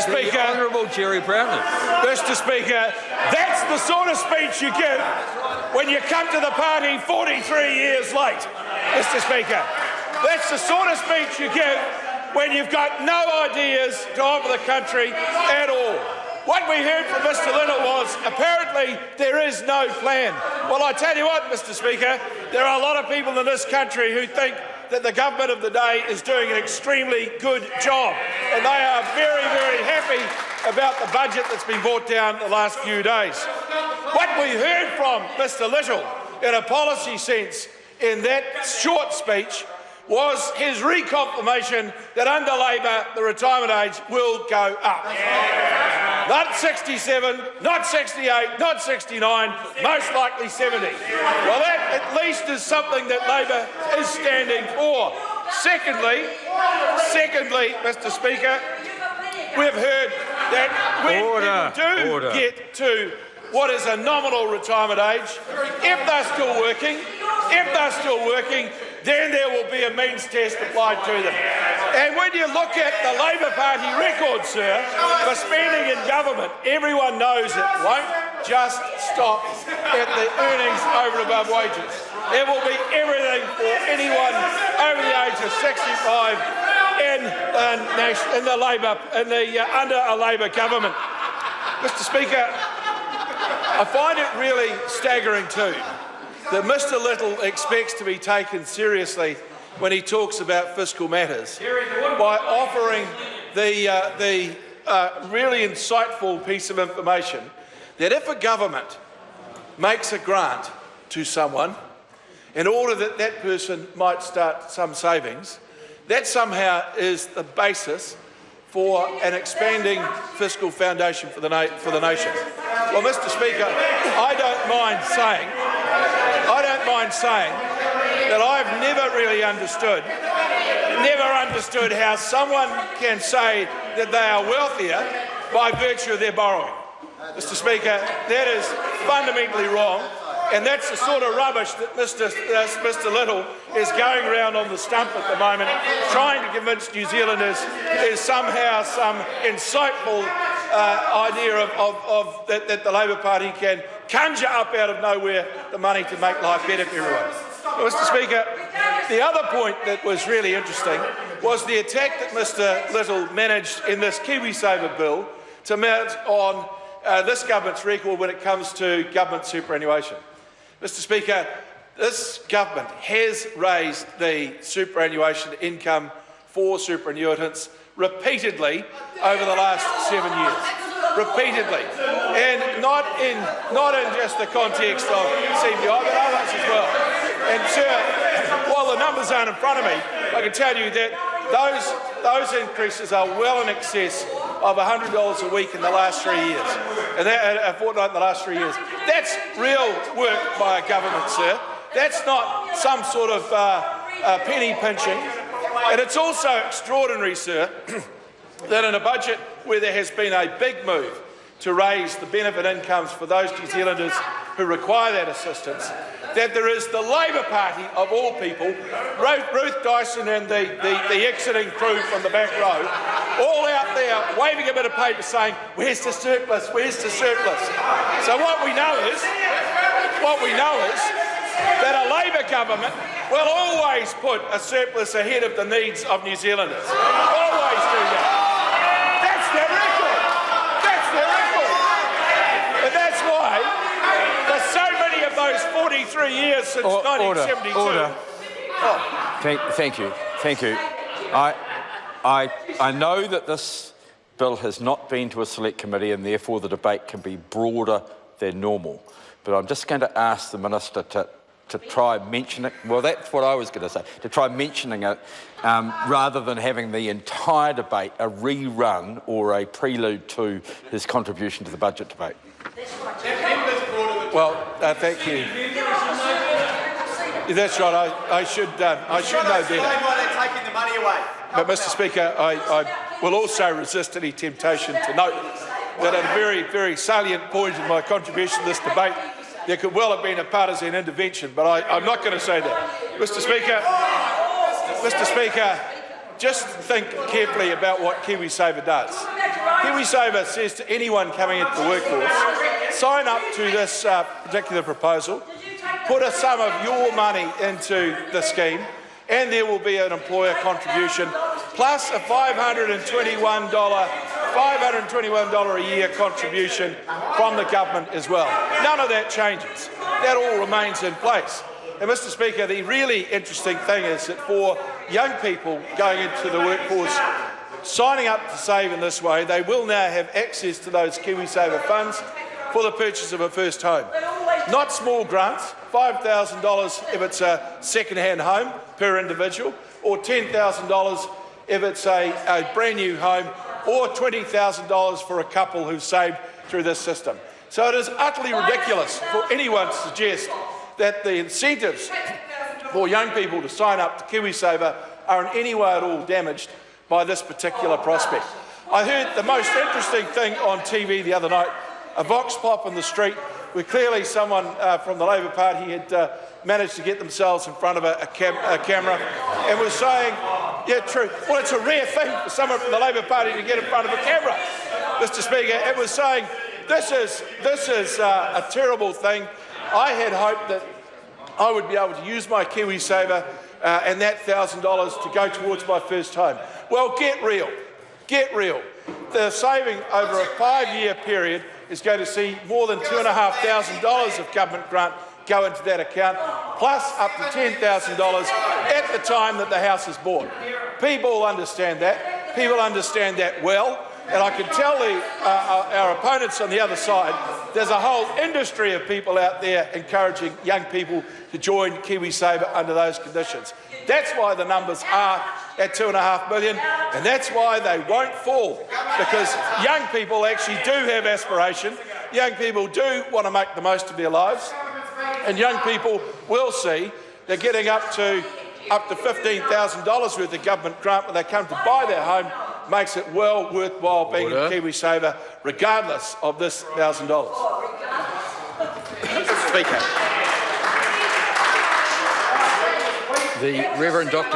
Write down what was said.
Speaker, Honourable Jerry Brownlee. Mr. Speaker, that's the sort of speech you give when you come to the party 43 years late, Mr. Speaker. That's the sort of speech you give when you've got no ideas to offer the country at all. What we heard from Mr. Little was apparently there is no plan. Well, I tell you what, Mr. Speaker, there are a lot of people in this country who think that the government of the day is doing an extremely good job, and they are very, very happy about the budget that's been brought down the last few days. What we heard from Mr. Little, in a policy sense, in that short speech, was his reconfirmation that under Labor the retirement age will go up. Not 67, not 68, not 69, most likely 70. Well, that at least is something that Labor is standing for. Secondly, Mr. Speaker, we've heard that when people do get to what is a nominal retirement age, if they're still working, then there will be a means test applied to them. And when you look at the Labor Party record, sir, for spending in government, everyone knows it won't just stop at the earnings over and above wages. It will be everything for anyone over the age of 65 under a Labor government. Mr. Speaker, I find it really staggering too that Mr. Little expects to be taken seriously when he talks about fiscal matters by offering the really insightful piece of information that if a government makes a grant to someone in order that that person might start some savings, that somehow is the basis for an expanding fiscal foundation for the nation. Well, Mr. Speaker, I don't mind saying that I've never really understood how someone can say that they are wealthier by virtue of their borrowing. Mr. Speaker, that is fundamentally wrong, and that's the sort of rubbish that Mr. Little is going around on the stump at the moment, trying to convince New Zealanders is somehow some insightful idea that the Labor Party can conjure up out of nowhere the money to make life better for everyone. Well, Mr. Speaker, the other point that was really interesting was the attack that Mr. Little managed in this KiwiSaver bill to mount on this government's record when it comes to government superannuation. Mr. Speaker, this government has raised the superannuation income for superannuitants repeatedly over the last 7 years. Repeatedly. And not in just the context of CPI, but others as well. And sir, while the numbers aren't in front of me, I can tell you that those increases are well in excess of $100 a week in the last 3 years, and a fortnight in the last 3 years. That's real work by a government, sir. That's not some sort of penny pinching. And it's also extraordinary, sir, that in a budget where there has been a big move to raise the benefit incomes for those New Zealanders who require that assistance, that there is the Labor Party, of all people, Ruth Dyson and the exiting crew from the back row, all out there waving a bit of paper saying, where's the surplus, where's the surplus? So what we know is that a Labor government will always put a surplus ahead of the needs of New Zealanders. Always do that. That's their record. That's their record. And that's why for so many of those 43 years since 1972... Order. Oh. Thank you. I know that this bill has not been to a select committee and therefore the debate can be broader than normal. But I'm just going to ask the Minister to try mentioning it. Well, that's what I was going to say, to try mentioning it rather than having the entire debate a rerun or a prelude to his contribution to the budget debate. Well, thank you. That's right. I should know better. But, Mr. Speaker, I will also resist any temptation to note that at a very, very salient point in my contribution to this debate, there could well have been a partisan intervention, but I'm not going to say that. Mr. Speaker, just think carefully about what KiwiSaver does. KiwiSaver says to anyone coming into the workforce, sign up to this particular proposal, put a sum of your money into the scheme, and there will be an employer contribution, plus a $521 a year contribution from the government as well. None of that changes. That all remains in place. And Mr. Speaker, the really interesting thing is that for young people going into the workforce, signing up to save in this way, they will now have access to those KiwiSaver funds for the purchase of a first home. Not small grants, $5,000 if it's a second-hand home per individual, or $10,000 if it's a brand new home, or $20,000 for a couple who've saved through this system. So it is utterly ridiculous for anyone to suggest that the incentives for young people to sign up to KiwiSaver are in any way at all damaged by this particular prospect. I heard the most interesting thing on TV the other night, a vox pop in the street where clearly someone from the Labor Party had managed to get themselves in front of a camera and was saying, yeah, true, well, it's a rare thing for someone from the Labor Party to get in front of a camera, Mr. Speaker. It was saying, this is a terrible thing. I had hoped that I would be able to use my KiwiSaver and that $1,000 to go towards my first home. Well, get real. Get real. The saving over a 5-year period is going to see more than $2,500 of government grant go into that account, plus up to $10,000 at the time that the house is bought. People understand that. People understand that well. And I can tell our opponents on the other side, there's a whole industry of people out there encouraging young people to join KiwiSaver under those conditions. That's why the numbers are at 2.5 million, and that's why they won't fall, because young people actually do have aspiration. Young people do want to make the most of their lives, and young people will see they're getting up to $15,000 worth of government grant when they come to buy their home. Makes it well worthwhile being in KiwiSaver, regardless of this $1,000. Speaker. The Reverend Dr.